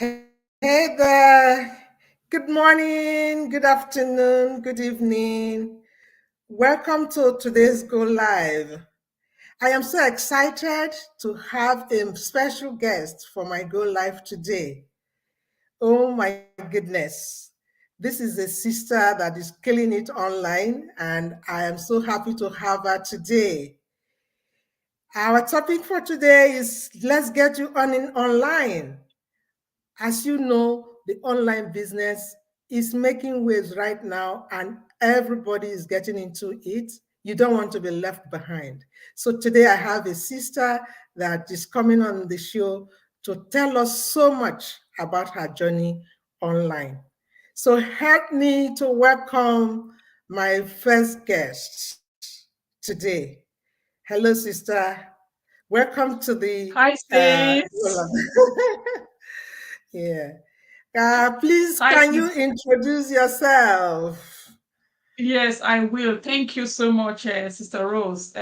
Hey there. Good morning, good afternoon, good evening. Welcome to today's Go Live. I am so excited to have a special guest for my Go Live today. Oh my goodness. This is a sister that is killing it online, and I am so happy to have her today. Our topic for today is let's get you on in online. As you know, the online business is making waves right now, and everybody is getting into it. You don't want to be left behind. So today I have a sister that is coming on the show to tell us so much about her journey online. So help me to welcome my first guest today. Hello, sister. Welcome to the Hi, sis. Roland. Yeah. Please, Hi, can sis. you introduce yourself? Yes, I will. Thank you so much, Sister Rose.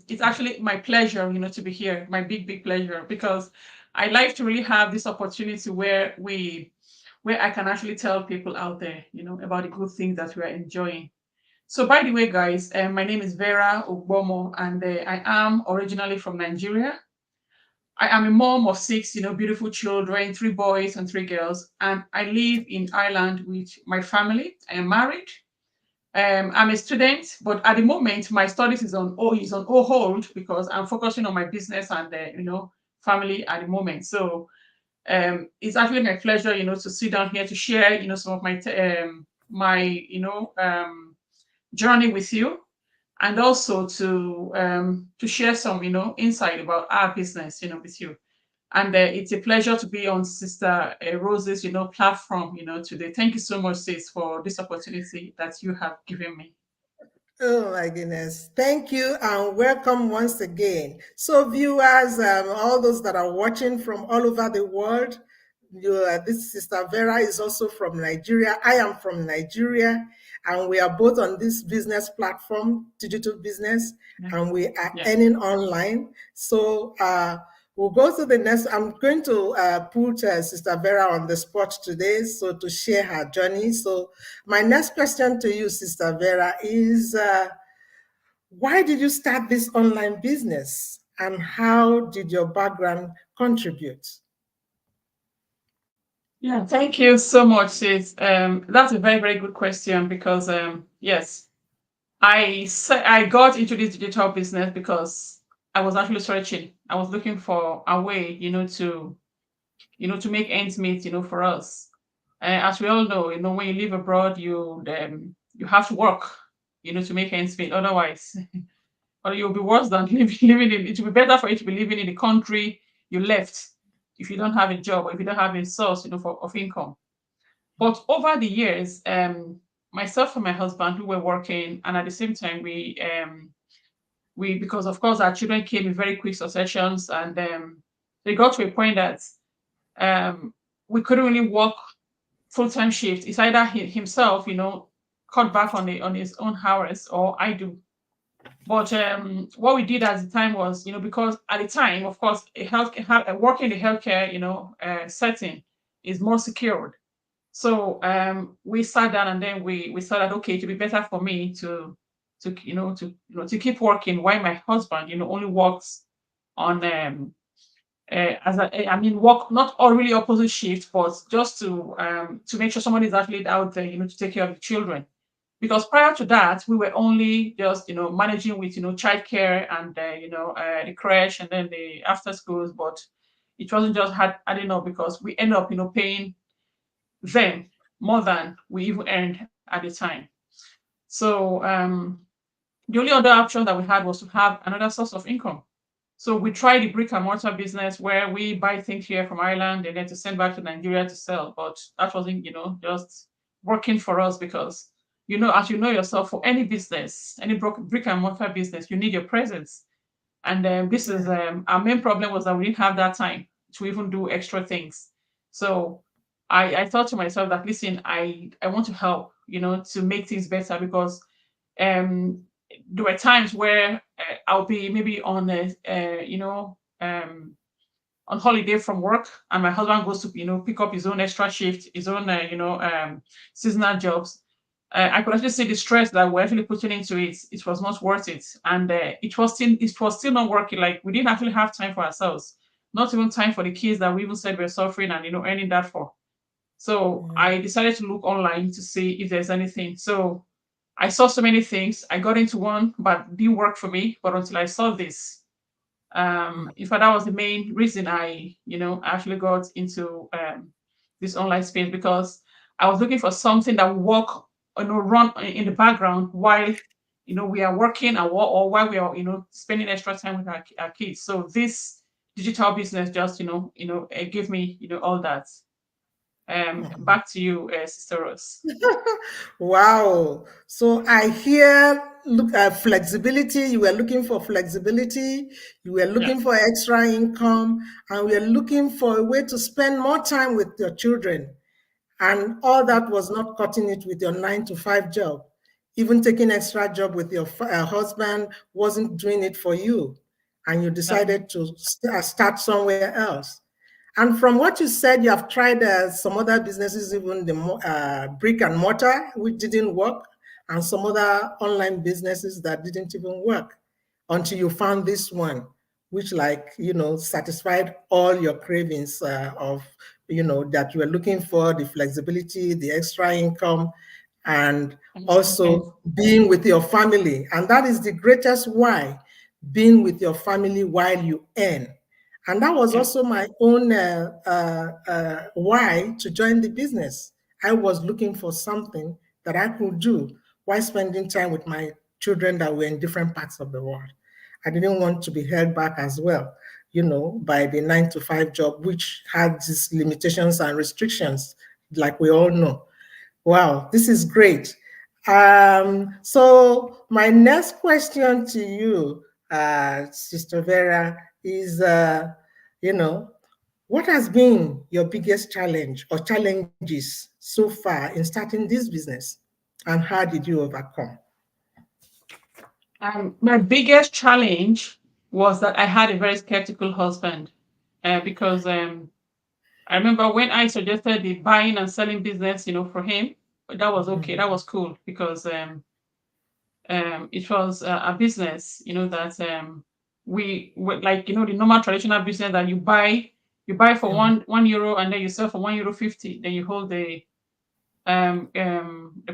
It's actually my pleasure, to be here. My big, big pleasure, because I like to really have this opportunity where I can actually tell people out there, about the good things that we are enjoying. So, by the way, guys, my name is Vera Ogbomo, and I am originally from Nigeria. I am a mom of six, beautiful children, three boys and three girls, and I live in Ireland with my family. I am married. I'm a student, but at the moment, my studies is on hold because I'm focusing on my business and family at the moment. So it's actually my pleasure, to sit down here to share, some of my journey with you, and also to share some insight about our business, with you. And it's a pleasure to be on Sister Rose's, platform, today. Thank you so much, sis, for this opportunity that you have given me. Oh my goodness. Thank you and welcome once again. So, viewers, all those that are watching from all over the world, this sister Vera is also from Nigeria. I am from Nigeria, and we are both on this business platform, digital business, Yeah. and we are Yeah. earning online. So, we'll go to the next. I'm going to put Sister Vera on the spot today, so to share her journey. So, my next question to you, Sister Vera, is why did you start this online business and how did your background contribute? Yeah. Thank you so much, sis. That's a very, very good question because yes, I got into this digital business because I was actually searching. I was looking for a way, to make ends meet, for us. As we all know, when you live abroad, you have to work, to make ends meet. Otherwise, or you'll be worse than living in. It will be better for you to be living in the country you left if you don't have a job or if you don't have a source, of income. But over the years, myself and my husband, who were working, and at the same time, we because of course our children came in very quick successions, and they got to a point that um, we couldn't really work full time shift. It's either himself, cut back on his own hours, or I do. But what we did at the time was, because at the time, of course, working in the healthcare, setting is more secured. So we sat down and then we thought that okay, it would be better for me to keep working while my husband, only works on I mean work not all really opposite shift, but just to make sure somebody is actually out there, to take care of the children. Because prior to that, we were only just managing with childcare and the creche and then the after schools, but it wasn't just adding up because we end up paying them more than we even earned at the time. So the only other option that we had was to have another source of income. So we tried the brick and mortar business where we buy things here from Ireland and then to send back to Nigeria to sell. But that wasn't, just working for us because, as you know yourself, for any business, any brick and mortar business, you need your presence. And this is Yeah. our main problem was that we didn't have that time to even do extra things. So I thought to myself that listen, I want to help, to make things better because um there were times where I'll be maybe on a on holiday from work, and my husband goes to pick up his own extra shift, his own seasonal jobs, I could actually see the stress that we're actually putting into it. It was not worth it, and it was still not working. Like, we didn't actually have time for ourselves, not even time for the kids that we even said we're suffering and earning that for. So Mm, I decided to look online to see if there's anything. So I saw so many things. I got into one, but it didn't work for me. But until I saw this, mm, in fact, that was the main reason I actually got into this online space, because I was looking for something that would work, run in the background while we are working, or while we are spending extra time with our kids. So this digital business just gave me all that. mm. Back to you, Sister Rose. Wow. So I hear, look at flexibility. You were looking for flexibility. You were Yeah, looking for extra income, and we are looking for a way to spend more time with your children. And all that was not cutting it with your 9 to 5 job. Even taking extra job with your husband wasn't doing it for you. And you that's decided to start somewhere else. And from what you said, you have tried some other businesses, even the brick and mortar, which didn't work, and some other online businesses that didn't even work until you found this one, which, like, satisfied all your cravings of, that you were looking for, the flexibility, the extra income, and yes. also being with your family. And that is the greatest why, being with your family while you earn. And that was Yeah. also my own why to join the business. I was looking for something that I could do while spending time with my children that were in different parts of the world. I didn't want to be held back as well, by the 9 to 5 job, which had these limitations and restrictions, like we all know. Wow, this is great. So my next question to you, Sister Vera, is, you know, what has been your biggest challenge or challenges so far in starting this business, and how did you overcome? My biggest challenge was that I had a very skeptical husband, because I remember when I suggested the buying and selling business, for him, that was okay. That Mhm. was cool, because it was a business, that like, the normal traditional business that you buy for Mhm. one euro, and then you sell for €1.50, then you hold the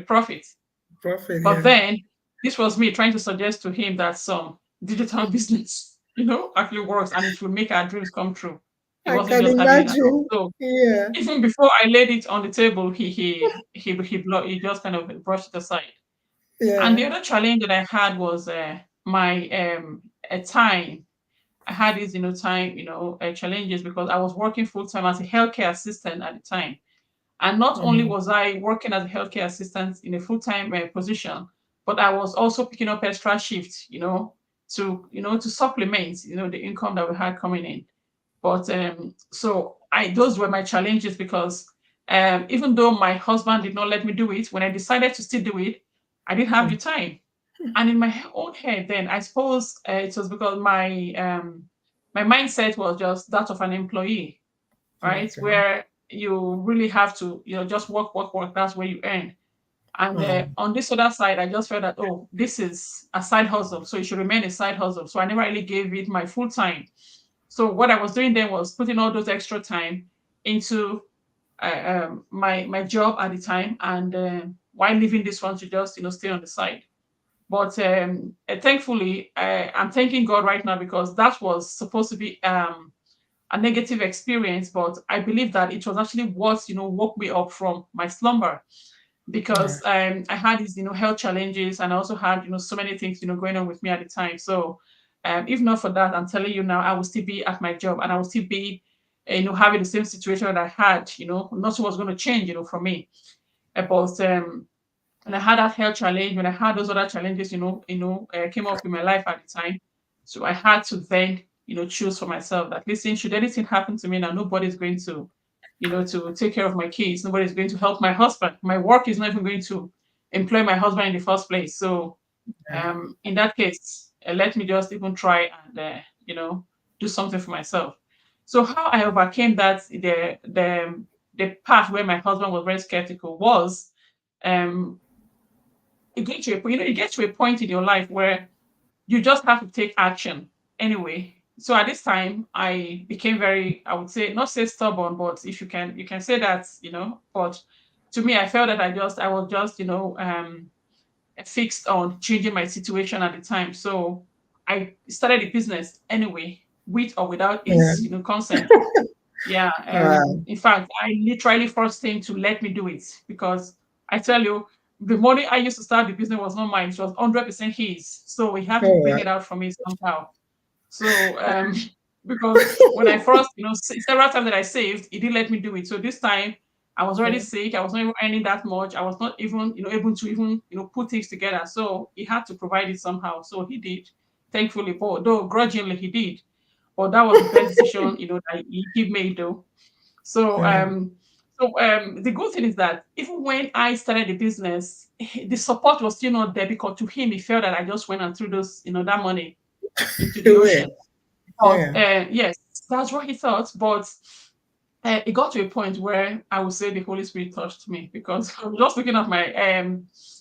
profit. Profit, But yeah. then this was me trying to suggest to him that some digital business, actually works, and it will make our dreams come true. He I wasn't can just having it at all. imagine. So Yeah, even before I laid it on the table, he just kind of brushed it aside. And the yeah. other challenge that I had was my time. I had these, time, challenges, because I was working full time as a healthcare assistant at the time. And not only Mhm. was I working as a healthcare assistant in a full time position, but I was also picking up extra shifts, to supplement, the income that we had coming in. But so I those were my challenges, because even though my husband did not let me do it, when I decided to still do it, I didn't have the time. And in my own head, then I suppose it was because my mindset was just that of an employee, right? Okay. Where you really have to, just work, work, work. That's where you earn. And Mhm. on this other side, I just felt that, oh, this is a side hustle, so it should remain a side hustle. So I never really gave it my full time. So what I was doing then was putting all those extra time into my job at the time, and while leaving this one to just stay on the side. But thankfully, I'm thanking God right now, because that was supposed to be a negative experience, but I believe that it was actually what woke me up from my slumber, Yeah. because I had these health challenges, and I also had so many things going on with me at the time. So if not for that, I'm telling you now, I would still be at my job, and I would still be having the same situation that I had. Nothing was going to change for me. But when I had that health challenge, when I had those other challenges, came up in my life at the time. So I had to then, choose for myself that, listen, should anything happen to me now, nobody's going to take care of my kids. Nobody's going to help my husband. My work is not even going to employ my husband in the first place. So Yeah. in that case, let me just even try and, do something for myself. So how I overcame that the part where my husband was very skeptical was um it gets to a point, you get to a point in your life where you just have to take action anyway. So at this time, I became very, I would say, not say stubborn, but if you can say that, but to me, I felt that I was just, fixed on changing my situation at the time. So I started a business anyway, with or without Yeah. his, consent. Yeah. Wow. In fact, I literally forced him to let me do it because I tell you, the money I used to start the business was not mine. It was 100% his. So we had to Oh, bring wow. it out from me somehow. So, because when I first, several times that I saved, he didn't let me do it. So this time I was already Mm. sick. I was not even earning that much. I was not even, able to even, put things together. So he had to provide it somehow. So he did, thankfully, but though grudgingly he did. But that was the best decision, that he made though. So, Yeah. the good thing is that even when I started the business, the support was still not there because to him, he felt that I just went and threw those, that money into the Well, ocean. But yeah. yes, that's what he thought. But it got to a point where I would say the Holy Spirit touched me because I was just looking at my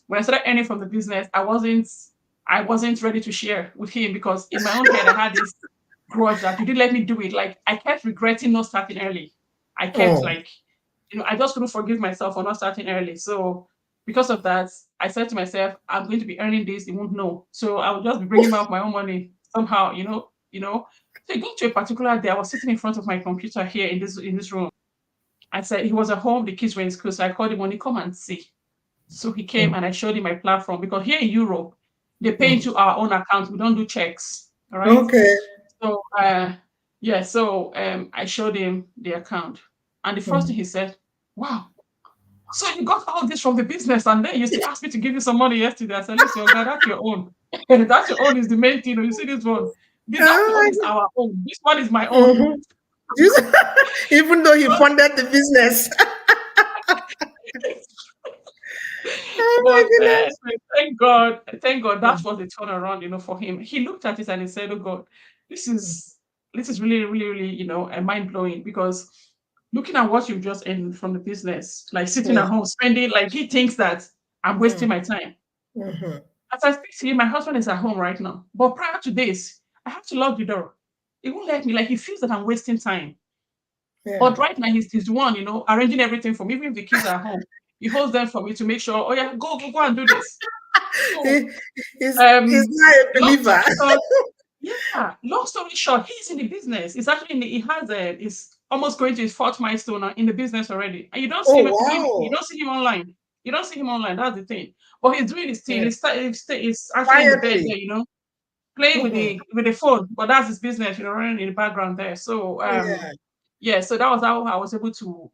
when I started earning from the business, I wasn't ready to share with him because in my own head I had this grudge that you didn't let me do it. Like I kept regretting not starting early. I kept Oh. like, I just couldn't forgive myself for not starting early. So because of that, I said to myself, I'm going to be earning this. He won't know. So I will just be bringing out my own money somehow. So it got to a particular day. I was sitting in front of my computer here in this room. I said he was at home. The kids were in school, so I called him. When he come and see. So he came Mm. and I showed him my platform because here in Europe they pay Mm. into our own account. We don't do checks. All right. Okay. So yeah, so I showed him the account, and the first thing Mm. he said, "Wow, so you got all this from the business, and then you still asked me to give you some money yesterday." I said, "Listen, God, that's your own. And that's your own is the main thing. You see this one, that one is Oh, our own. This one is my own." mhm. Even though he funded the business. Oh my But goodness. thank God, that Mm. was the turnaround, for him. He looked at it and he said, "Oh God, this is this is really, really, really, mind blowing because looking at what you've just earned from the business, like sitting Yeah. at home spending, like he thinks that I'm Mm. wasting my time." Mhm. As I speak to you, my husband is at home right now, but prior to this, I have to lock the door. He won't let me. Like he feels that I'm wasting time. Yeah. But right now, he's the one, arranging everything for me. Even if the kids are home, he holds them for me to make sure. Oh yeah, go and do this. So, He, he's um, not a long believer. story short, yeah, long story short, he's in the business. It's actually he has is almost going to his fourth milestone now in the business already, and you don't see Oh him. You wow. don't see him online. You don't see him online. That's the thing. But he's doing his thing. Yeah. He's actually in the bed Quietly. there, playing with Mhm. the phone. But that's his business, running in the background there. So Yeah. yeah, so that was how I was able to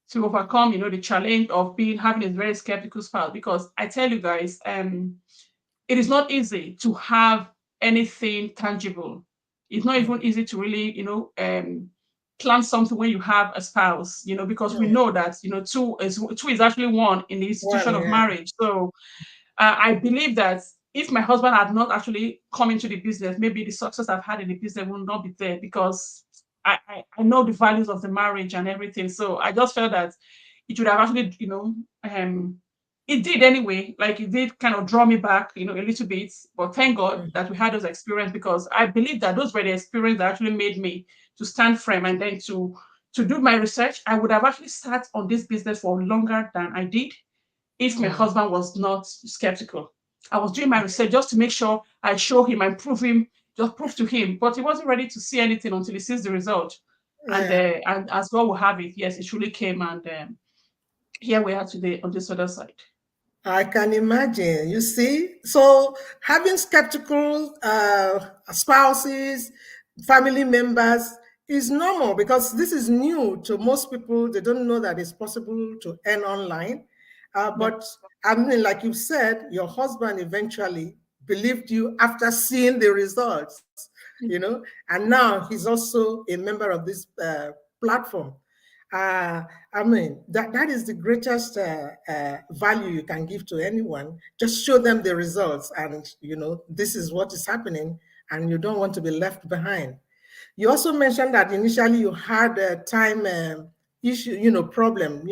to overcome the challenge of being having a very skeptical spouse because I tell you guys it is not easy to have anything tangible. It's not Mm. even easy to really, plan something when you have a spouse, because we Mm. know that, two is actually one in the institution One, of yeah. marriage. So I believe that if my husband had not actually come into the business, maybe the success I've had in the business would not be there because I know the values of the marriage and everything. So I just felt that it would have actually, it did anyway. Like it did kind of draw me back, a little bit. But thank God Mm. that we had those experiences because I believe that those were the experiences that actually made me to stand firm and then to do my research. I would have actually sat on this business for longer than I did if my Mm. husband was not skeptical. I was doing my research just to make sure I show him and just prove to him, but he wasn't ready to see anything until he sees the result. Yeah. And as God will have it, yes, it truly came, and here we are today on this other side. I can imagine. You see, so having skeptical spouses, family members is normal because this is new to most people. They don't know that it's possible to earn online. Yeah. But I mean, like you said, your husband eventually believed you after seeing the results, and now he's also a member of this platform. I mean, that is the greatest value you can give to anyone. Just show them the results, and this is what is happening, and you don't want to be left behind. You also mentioned that initially you had a time issue, problem,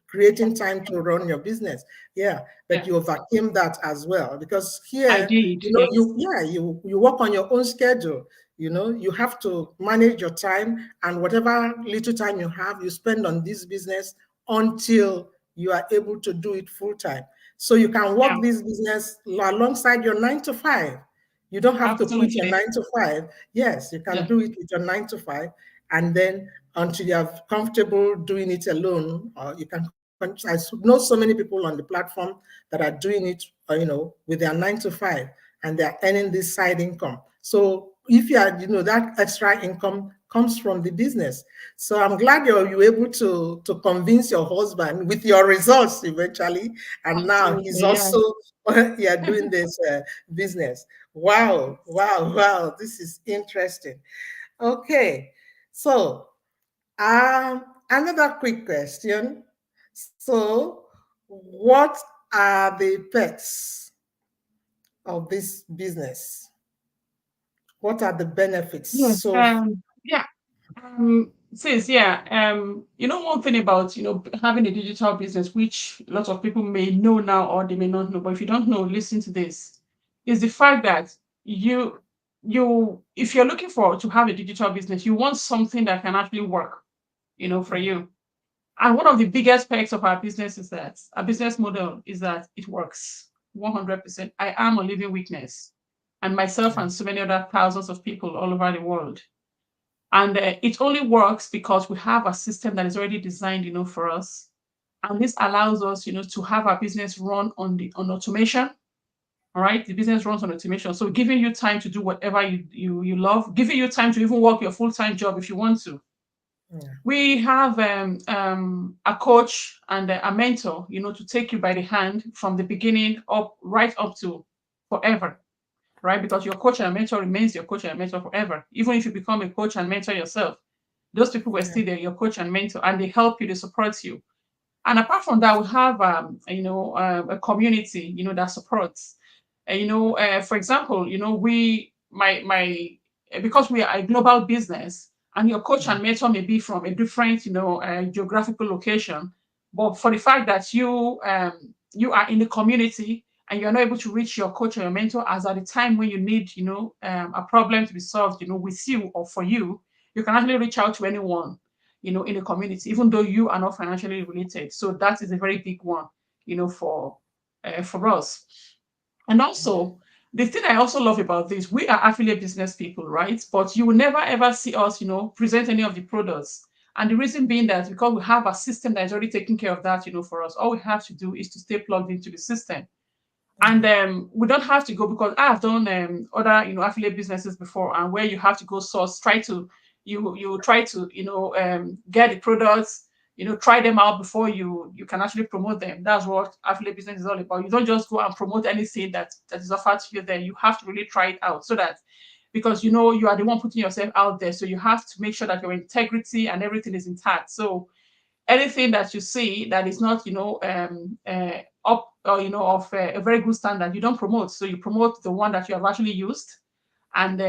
creating time to run your business. Yeah, but Yeah, you overcame that as well, because I here, did. Yes. you work on your own schedule. You have to manage your time, and whatever little time you have, you spend on this business until you are able to do it full time. So you can Yeah, work this business alongside your 9 to 5. You don't have to quit your absolutely. 9 to 5. Yes, you can Yeah. do it with your 9 to 5, and then until you're comfortable doing it alone, or you can. I know so many people on the platform that are doing it, with their 9 to 5, and they're earning this side income. So if you are, that extra income comes from the business. So I'm glad you were able to convince your husband with your results eventually, and now he's Absolutely. Yeah. also yeah, doing this business. Wow, wow, wow! This is interesting. Okay, so another quick question. So, what are the perks of this business? What are the benefits? Yes. So, Yeah. Sis, yeah. One thing about having a digital business, which lots of people may know now or they may not know, but if you don't know, listen to this, is the fact that you if you're looking for to have a digital business, you want something that can actually work, for you. And one of the biggest perks of our business is that our business model is that it works 100%. I am a living witness, and myself yeah, and so many other thousands of people all over the world. And it only works because we have a system that is already designed, for us. And this allows us, to have our business run on automation. All right, the business runs on automation, so giving you time to do whatever you love, giving you time to even work your full time job if you want to. yeah, We have a coach and a mentor, to take you by the hand from the beginning up right up to forever, right? Because your coach and mentor remains your coach and mentor forever. Even if you become a coach and mentor yourself, those people were yeah, still there, your coach and mentor, and they help you, they support you. And apart from that, we have a community, that supports. For example, we my because we are a global business, and your coach yeah, and mentor may be from a different, geographical location, but for the fact that you are in the community and you're not able to reach your coach or your mentor as at the time when you need, a problem to be solved, with you or for you, you can actually reach out to anyone, in the community, even though you are not financially related. So that is a very big one, for us. And also, the thing I also love about this, we are affiliate business people, right? But you will never ever see us, present any of the products. And the reason being that because we have a system that is already taking care of that, for us, all we have to do is to stay plugged into the system. And we don't have to go, because I've done other affiliate businesses before, and where you have to go source, try to you try to get the products, try them out before you can actually promote them. That's what affiliate business is all about. You don't just go and promote anything that is offered to you there. You have to really try it out, so that, because you are the one putting yourself out there, so you have to make sure that your integrity and everything is intact. So anything that you see that is not, up or of a very good standard, you don't promote. So you promote the one that you have actually used, and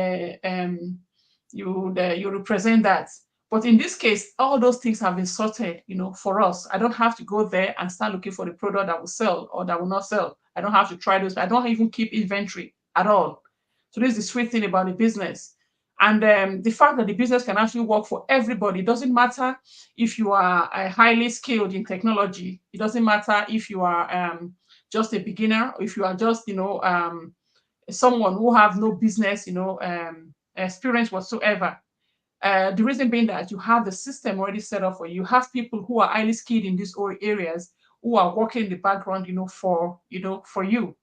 you represent that. But in this case, all those things have been sorted, for us. I don't have to go there and start looking for the product that will sell or that will not sell. I don't have to try those. I don't even keep inventory at all. So this is the sweet thing about the business. And the fact that the business can actually work for everybody. It doesn't matter if you are highly skilled in technology. It doesn't matter if you are just a beginner, or if you are just, someone who have no business, experience whatsoever. The reason being that you have the system already set up for you. You have people who are highly skilled in these areas who are working in the background, for you.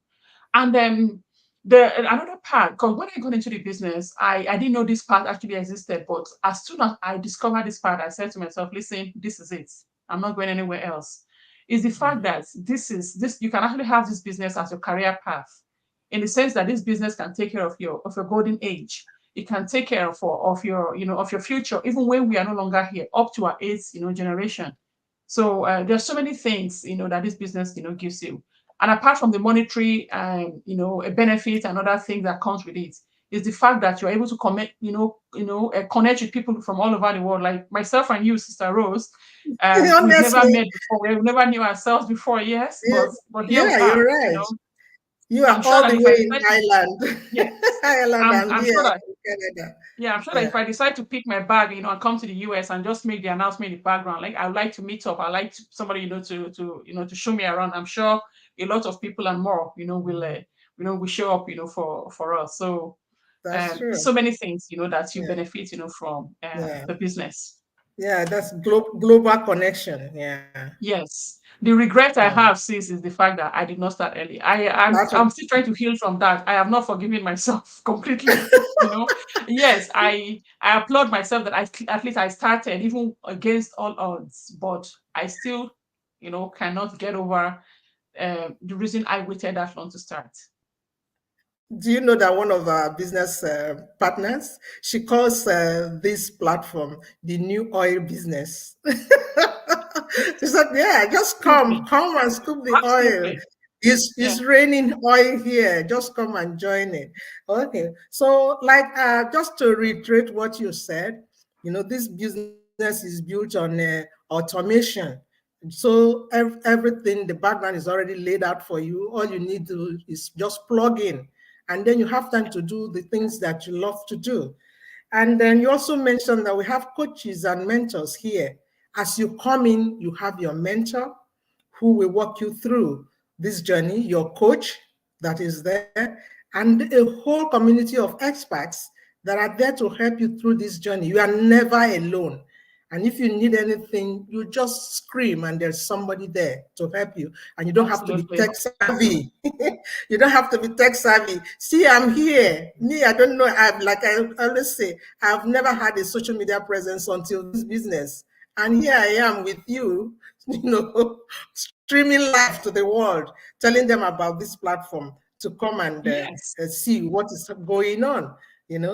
And then the another part, because when I got into the business, I didn't know this part actually existed. But as soon as I discovered this part, I said to myself, listen, this is it. I'm not going anywhere else. Is the fact that this you can actually have this business as your career path, in the sense that this business can take care of your golden age. It can take care of your of your future, even when we are no longer here, up to our eighth generation. So there's so many things that this business gives you. And apart from the monetary, a benefit and other things that comes with it, is the fact that you're able to connect, connect with people from all over the world. Like myself and you, Sister Rose, we've never Honestly, met before. We've never knew ourselves before, yes, yeah, but here we yeah, are. you're right. You are I'm sure all that the if I way in decide to, Ireland. yes, Ireland, I'm I'm here sure that in Canada. yeah, I'm sure that Yeah, if I decide to pick my bag, and come to the US and just make the announcement in the background, like I would like to meet up. I like somebody, to show me around. I'm sure a lot of people and more, will show up, for us. So, that's true. so many things, that you Yeah, benefit, from yeah, the business. yeah. That's global connection. Yeah, Yes. The regret I yeah. have, sis, is the fact that I did not start early. I'm That's I'm still trying to heal from that. I have not forgiven myself completely. Yes, I applaud myself that at least I started even against all odds, but I still, cannot get over the reason I waited that long to start. Do you know that one of our business partners, she calls this platform the new oil business? She said, "Yeah, just Absolutely. come and scoop the oil. Absolutely. Yeah. It's raining oil here. Just come and join it." Okay, so like just to reiterate what you said, this business is built on automation. So everything, the background is already laid out for you. All you need to is just plug in, and then you have time to do the things that you love to do. And then you also mentioned that we have coaches and mentors here. As you come in, you have your mentor who will walk you through this journey, your coach that is there, and a whole community of experts that are there to help you through this journey. You are never alone. And if you need anything, you just scream and there's somebody there to help you. And you don't have to be Absolutely. tech savvy. You don't have to be tech savvy. See, I'm here. Me, I don't know. Like I always say, I've never had a social media presence until this business. And here I am with you, streaming live to the world, telling them about this platform to come and Yes. see what is going on.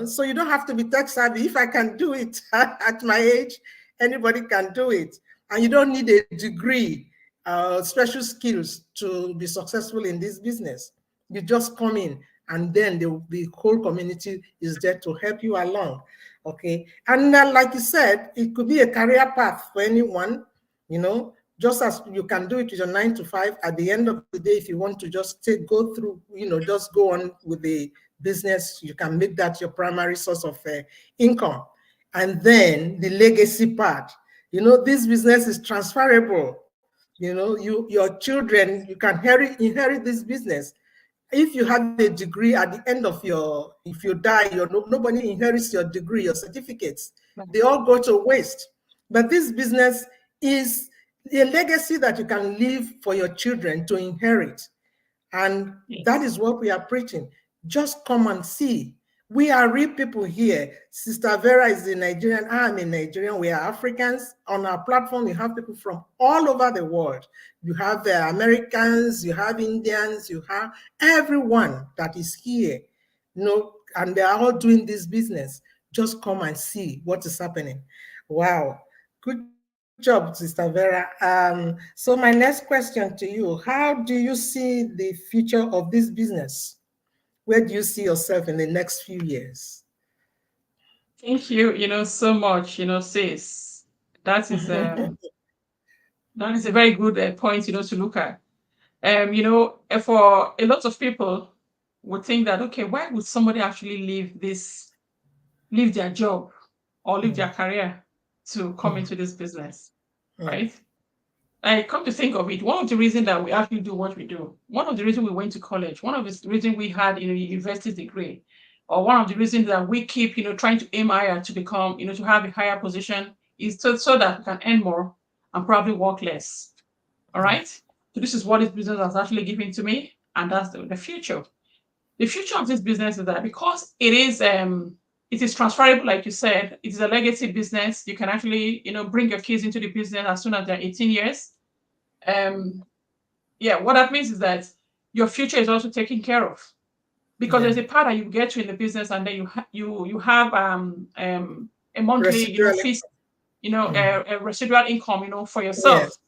So you don't have to be tech savvy. If I can do it at my age, anybody can do it. And you don't need a degree, special skills to be successful in this business. You just come in, and then the whole community is there to help you along. Okay. And like you said, it could be a career path for anyone, just as you can do it with your 9 to 5. At the end of the day, if you want to just go through, just go on with the business, you can make that your primary source of income. And then the legacy part, this business is transferable. Your children, you can inherit this business. If you have a degree at the end of if you die, nobody inherits your degree, your certificates. They all go to waste. But this business is a legacy that you can leave for your children to inherit. And that Yes. is what we are preaching. Just come and see. We are real people here. Sister Vera is a Nigerian. I'm a Nigerian. We are Africans. On our platform, you have people from all over the world. You have the Americans, you have Indians, you have everyone that is here. And they are all doing this business. Just come and see what is happening. Wow. Good job, Sister Vera. So my next question to you, how do you see the future of this business? Where do you see yourself in the next few years? Thank you, so much, sis. That is a very good point, to look at. For a lot of people would think that, okay, why would somebody actually leave their job or leave their career to come into this business, right? I come to think of it, one of the reasons that we actually do what we do, one of the reasons we went to college, one of the reasons we had, a university degree, or one of the reasons that we keep, trying to aim higher to become, to have a higher position is so that we can earn more and probably work less. All right. So this is what this business has actually given to me, and that's the future. The future of this business is that because it is transferable, like you said, it is a legacy business. You can actually, bring your kids into the business as soon as they're 18 years. Yeah, what that means is that your future is also taken care of because there's a part that you get to in the business, and then you have a monthly, Residual. fees, a residual income, for yourself, Yes.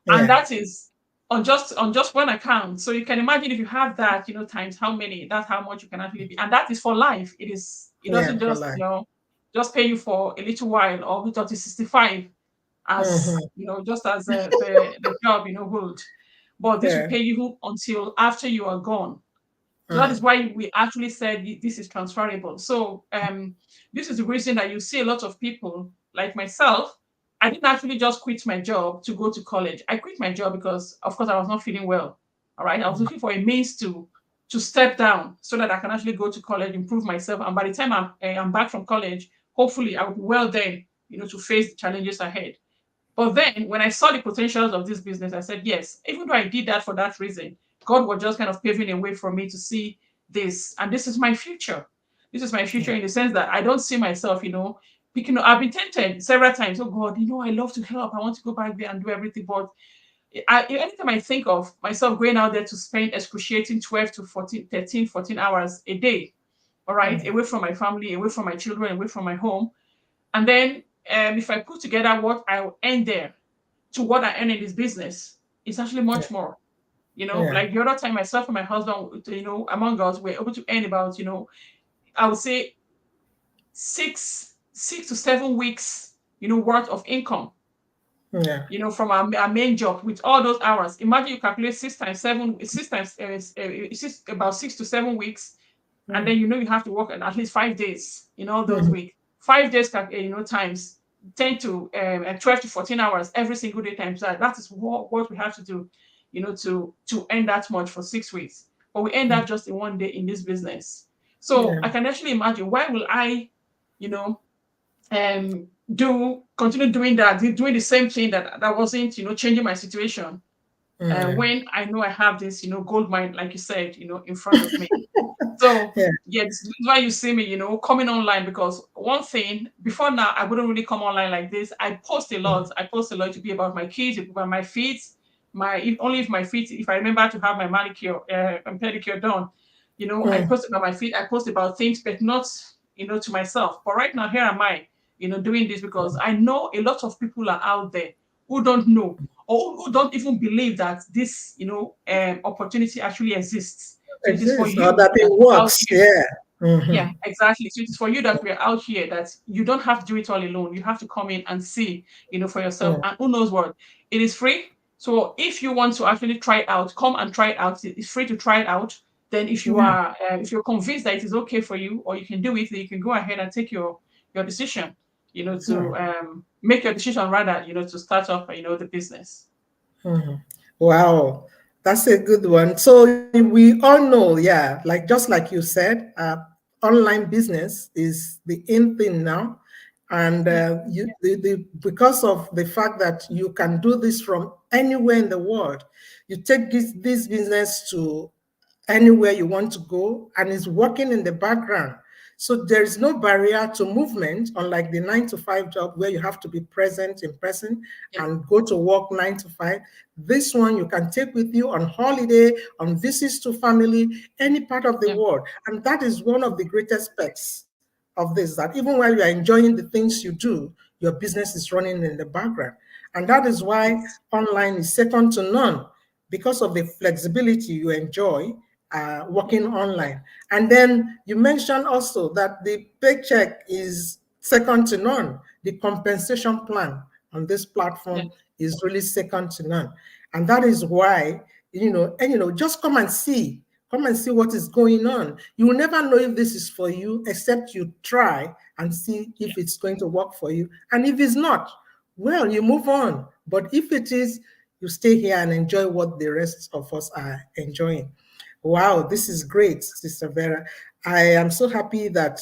and Yeah. that is on just one account. So you can imagine if you have that, times how many, that's how much you can actually be. And that is for life. It Yeah, doesn't for just, life. just pay you for a little while or until 65 as, Mm-hmm. just as the job, would. But this will Yeah. pay you until after you are gone. So that is Mm. why we actually said this is transferable. So this is the reason that you see a lot of people like myself. I didn't actually just quit my job to go to college. I quit my job because, of course, I was not feeling well. All right, I was looking for a means to step down so that I can actually go to college, improve myself, and by the time I'm back from college, hopefully I will be well then, to face the challenges ahead. But then when I saw the potentials of this business, I said, yes, even though I did that for that reason, God was just kind of paving a way for me to see this. And this is my future. This is my future Yeah. in the sense that I don't see myself, picking up. I've been tempted several times. Oh God, I love to help. I want to go back there and do everything. But anytime I think of myself going out there to spend excruciating 12 to 14, 13, 14 hours a day, all right, Mm. away from my family, away from my children, away from my home, and then if I put together what I will earn there to what I earn in this business, it's actually Yeah. much more. Yeah. Like the other time, myself and my husband, among us, we're able to earn about, I would say 6 to 7 weeks, worth of income, Yeah. from our main job with all those hours. Imagine you calculate 6 times 7, 6 times, about 6 to 7 weeks, and Mm. then you have to work at least 5 days in all those Mhm. weeks. 5 days, times 10 to 12 to 14 hours every single day times that. That is what we have to do, to earn that much for 6 weeks. But we earn Mm. that just in one day in this business. So Yeah. I can actually imagine why will I, you know, do continue doing that, doing the same thing that wasn't, changing my situation. Mm. When I know I have this, gold mine, like you said, in front of me. So Yeah. yeah, this is why you see me, coming online, because one thing before now I wouldn't really come online like this. I post a Mm. lot. I post a lot to be about my kids, about my feet, if my feet, if I remember to have my manicure and pedicure done, I Mm. post about my feet. I post about things, but not to myself. But right now, here am I, doing this because I know a lot of people are out there who don't know or who don't even believe that this opportunity actually exists. So it is for Exists or you that that it we're out works. here. Yeah. Yeah, Mm-hmm. exactly. So it is for you that we're out here, that you don't have to do it all alone. You have to come in and see, for yourself. Mm. And who knows what? It is free. So if you want to actually try it out, come and try it out. It's free to try it out. Then Yeah. if you're convinced that it is okay for you or you can do it, then you can go ahead and take your decision, Yeah. to make your decision rather, to start off, the business. Mhm. Wow, that's a good one. So we all know, yeah, like just like you said, online business is the in thing now, and Yeah, because of the fact that you can do this from anywhere in the world, you take this business to anywhere you want to go, and it's working in the background. So there is no barrier to movement, unlike the 9 to 5 job where you have to be present in person yeah, and go to work 9 to 5. This one you can take with you on holiday, on visits to family, any part of the yeah. world. And that is one of the greatest perks of this, that even while you are enjoying the things you do, your business is running in the background. And that is why Yes. online is second to none, because of the flexibility you enjoy Yeah, working online. And then you mentioned also that the paycheck is second to none. The compensation plan on this yeah, platform is really second to none. And that is why, just come and see what is going on. You will never know if this is for you except you try and see yeah. if it's going to work for you. And if it's not, well, you move on. But if it is, you stay here and enjoy what the rest of us are enjoying. Wow, this is great, Sister Vera. I am so happy that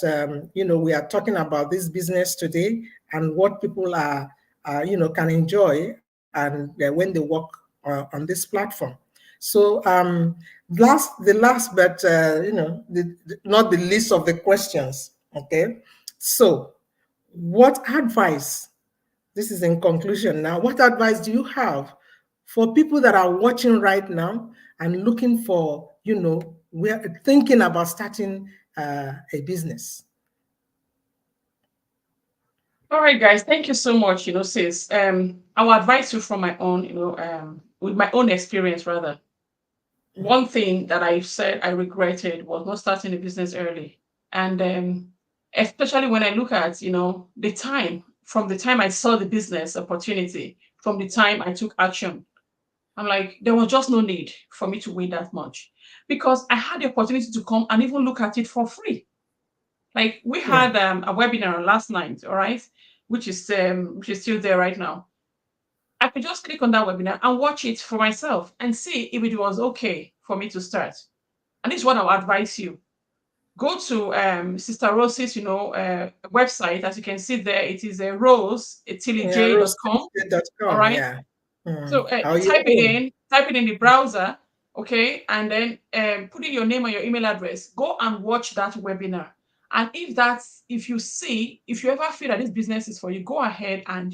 we are talking about this business today and what people can enjoy and when they work on this platform. So the last, but not the least of the questions. Okay, so what advice, this is in conclusion now, what advice do you have for people that are watching right now and looking for, we're thinking about starting a business? All right, guys. Thank you so much. Sis, I'll advise you from my own, with my own experience rather, one thing that I said I regretted was not starting a business early. And especially when I look at, the time, from the time I saw the business opportunity, from the time I took action, I'm like, there was just no need for me to wait that much because I had the opportunity to come and even look at it for free. Like we Yeah. had a webinar last night, all right, which is still there right now. I could just click on that webinar and watch it for myself and see if it was okay for me to start. And this is what I'll advise you. Go to Sister Rose's, website. As you can see there, it is a Yeah, rosetillyj.com. All roasted.com. right. Yeah. So How you own. type it in the browser, okay, and then put in your name and your email address. Go and watch that webinar. And if you ever feel that this business is for you, go ahead and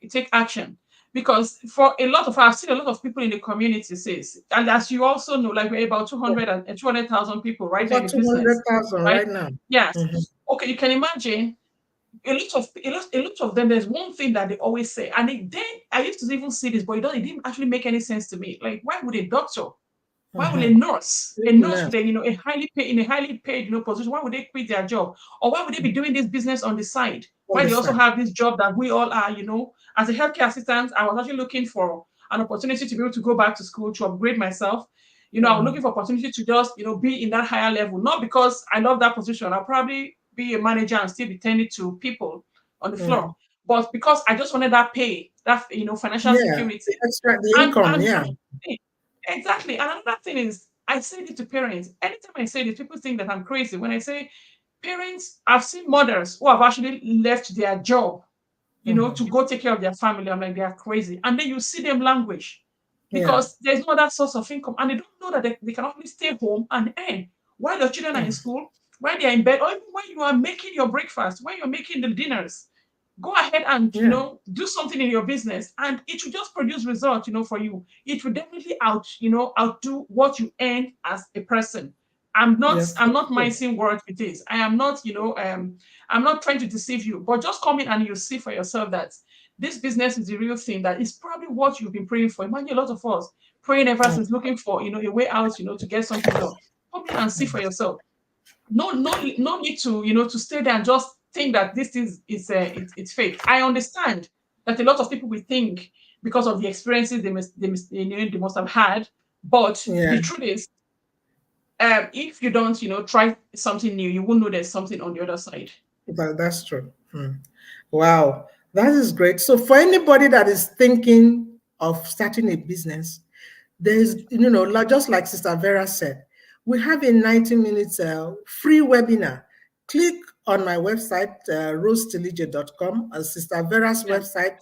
take action. Because for a lot of I've seen a lot of people in the community says, and as you also know, like we're about 200,000 people right now in Over the business, 200,000 right? right now. Yes. Mhm. Okay, you can imagine a lot of them, there's one thing that they always say, and then I used to even see this, but it didn't actually make any sense to me. Like, why would a doctor, why would a Mhm. nurse, a Good nurse enough. with a highly paid position, why would they quit their job? Or why would they be doing this business on the side? On Why the they also side. have this job that we all are, as a healthcare assistant, I was actually looking for an opportunity to be able to go back to school to upgrade myself. I was looking Mhm. for opportunity to just, be in that higher level, not because I love that position. I'll probably be a manager and still be tending to people on the floor, Mhm. but because I just wanted that pay, that financial Yeah. The security. extra, the And income. and Yeah. another thing, exactly. And another thing is, I say it to parents. Anytime I say this, people think that I'm crazy. When I say parents, I've seen mothers who have actually left their job, Mhm. to go take care of their family. I'm like, they are crazy. And then you see them languish Yeah. because there's no other source of income. And they don't know that they can only stay home and earn while their children are in Mm. school, while they're in bed, or even when you are making your breakfast, when you're making the dinners. Go ahead and Yeah. do something in your business, and it will just produce results, for you. It will definitely outdo what you earn as a person. i'm not Yes. i'm That's not true. mincing words with this. I am not, I'm not trying to deceive you, but just come in and you see for yourself that this business is the real thing, that is probably what you've been praying for. Imagine a lot of us praying ever Mm. since, looking for a way out, to get something done. Come in and see for yourself. No need to to stay there and just think that this it's fake. I understand that a lot of people will think because of the experiences they must have had, but Yeah. the truth is, if you don't try something new, you won't know there's something on the other side. That's true. Mm. Wow. That is great. So for anybody that is thinking of starting a business, there's, just like Sister Vera said, we have a 90 minutes free webinar. Click on my website, rosetillige.com, Sister Vera's Yeah, website,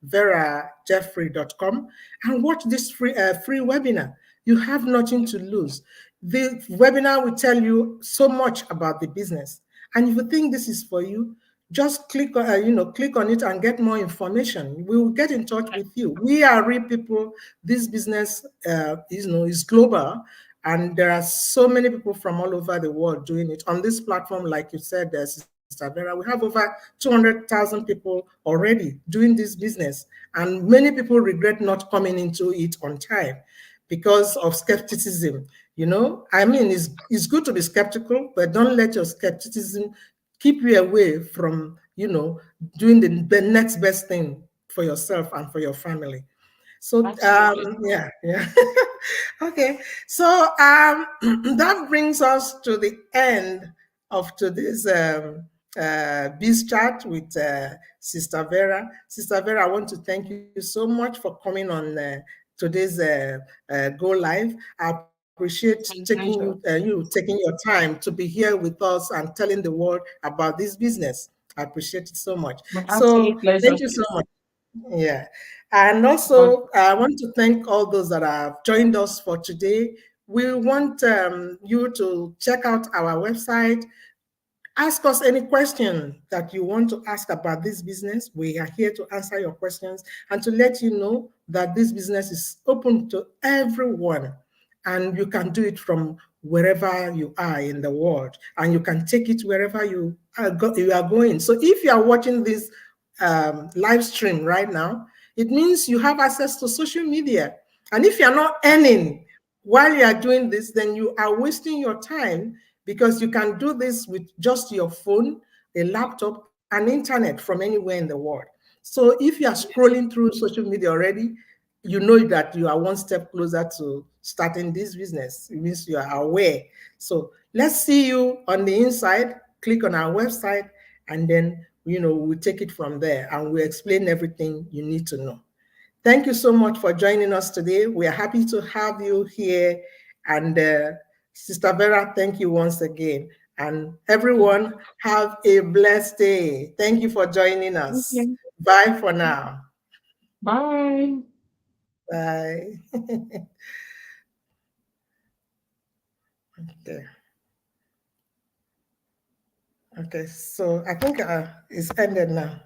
verajeffrey.com, and watch this free webinar. You have nothing to lose. The webinar will tell you so much about the business. And if you think this is for you, just click on it and get more information. We will get in touch with you. We are real people. This business is global, and there are so many people from all over the world doing it on this platform. Like you said, Sister Vera, we have over 200,000 people already doing this business, and many people regret not coming into it on time because of skepticism. I mean, it's good to be skeptical, but don't let your skepticism keep you away from doing the next best thing for yourself and for your family. So absolutely. yeah, yeah. Okay. So that brings us to the end of today's Biz chat with Sister Vera. Sister Vera, I want to thank you so much for coming on today's Go Live. I appreciate My taking pleasure. you taking your time to be here with us and telling the world about this business. I appreciate it so much. My So absolute pleasure, thank you so sis. much. Yeah. And God, also, I want to thank all those that have joined us for today. We want you to check out our website. Ask us any question that you want to ask about this business. We are here to answer your questions and to let you know that this business is open to everyone. And you can do it from wherever you are in the world, and you can take it wherever you are going. So if you are watching this live stream right now, It means you have access to social media. And if you're not earning while you are doing this, then you are wasting your time, because you can do this with just your phone, a laptop, and internet from anywhere in the world. So if you are scrolling through social media already, you know that you are one step closer to starting this business. It means you are aware. So let's see you on the inside. Click on our website, and then we'll take it from there, and we'll explain everything you need to know. Thank you so much for joining us today. We are happy to have you here. And Sister Vera, thank you once again. And everyone, have a blessed day. Thank you for joining us. Okay. Bye for now. Bye. Bye. Okay. Okay, so I think it's ended now.